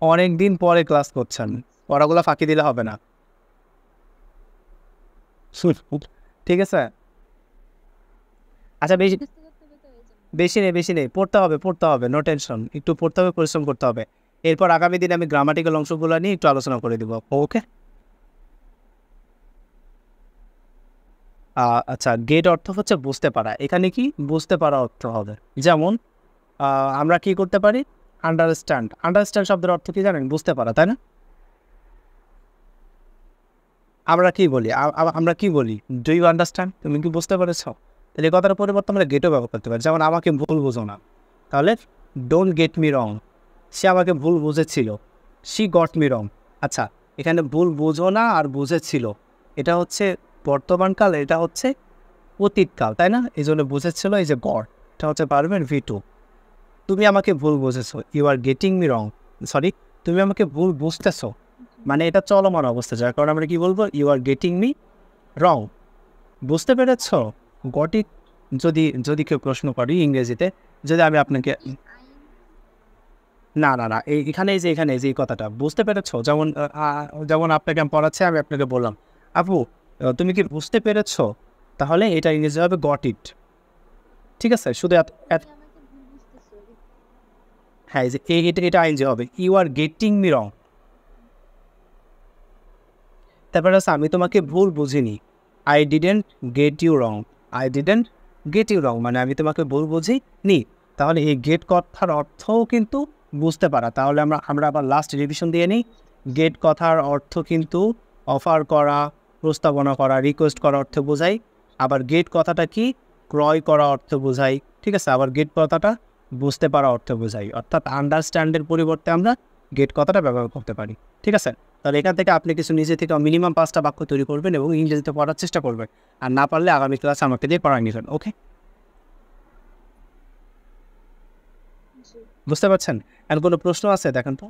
অনেক দিন পরে ক্লাস করছেন, পড়াগুলো ফাঁকি দিলে হবে না। ঠিক আছে। আচ্ছা বেশি মুখস্থ করতে হবে তো এই জন্য। বেশি নেই, বেশি নেই, পড়তে হবে, নো টেনশন, একটু পড়তে হবে, পরিশ্রম করতে হবে। এরপর আগামী দিনে আমি গ্রামাটিক্যাল অংশগুলো নিয়ে একটু আলোচনা করে দিব। ওকে। আচ্ছা, গেট অর্থ হচ্ছে বুঝতে পারা, এখানে কি বুঝতে পারা অর্থ হবে। যেমন আমরা কি করতে পারি, আন্ডারস্ট্যান্ড। আন্ডারস্ট্যান্ড শব্দের অর্থ কি জানেন, বুঝতে পারা, তাই না? আমরা কি বলি, আমরা কি বলি, ডু ইউ আন্ডারস্ট্যান্ড, তুমি কি বুঝতে পেরেছো? তাহলে এই কথার পরিবর্তে আমরা গেটও ব্যবহার করতে পারি। যেমন আমাকে ভুল বুঝো না, তাহলে ডোন্ট গেট মি রং। সে আমাকে ভুল বুঝেছিল, শি গট মি রং। আচ্ছা, এখানে ভুল বুঝো না আর বুঝেছিল, এটা হচ্ছে বর্তমানকাল, এটা হচ্ছে অতীতকাল, তাই না? এই জন্য বুঝেছিল, এই যে গড, এটা হচ্ছে পারবেন V2। তুমি আমাকে ভুল বুঝেছো, you are getting me wrong. Sorry, তুমি আমাকে ভুল বুঝতেছো, জি। মানে এটা চলমান অবস্থা, যার কারণে আমরা কি বলবো, you are getting me wrong. বুঝতে পেরেছ? Got it. যদি যদি কেউ প্রশ্ন করি ইংরেজিতে, যদি আমি আপনাকে, কি আইন? না না না, এখানে এই যে এখানে এই যে এই কথাটা বুঝতে পেরেছো, যেমন যেমন আপনাকে আমি পড়াচ্ছি, আমি আপনাকে বললাম, আপু তুমি কি বুঝতে পেরেছো, তাহলে এটা ইংরেজি হবে গট ইট। ঠিক আছে, শুধু তুমি আমাকে ভুল বুঝতেছো। হ্যাঁ, এই যে এটা এটা আইনজি হবে, you are getting me wrong. তারপরে আছে, আমি তোমাকে ভুল বুঝিনি, I didn't get you wrong. I didn't get you wrong, মানে আমি তোমাকে ভুল বুঝিনি। তাহলে এই গেট কথার অর্থও কিন্তু বুঝতে পারা। তাহলে আমরা আমরা আবার লাস্ট রিভিশন দিয়ে নিই। গেট কথার অর্থ কিন্তু অফার করা, প্রস্তাবনা করা, রিকোয়েস্ট করা অর্থ বোঝাই। আবার গেট কথাটা কি, ক্রয় করা অর্থ বোঝাই। ঠিক আছে, আবার গেট কথাটা বুঝতে পারা অর্থ বোঝাই, অর্থাৎ আন্ডারস্ট্যান্ডের পরিবর্তে আমরা গেট কথাটা ব্যবহার করতে পারি। ঠিক আছে, তাহলে এখান থেকে আপনি কিছু নিজে থেকে মিনিমাম 5টা বাক্য তৈরি করবেন এবং ইংরেজিতে পড়ার চেষ্টা করবেন। আর না পারলে আগামী ক্লাস আমাকে দিয়ে পড়াই নেবেন। ওকে, জি। বুঝতে পারছেন? আর কোনো প্রশ্ন আছে দেখেন তো?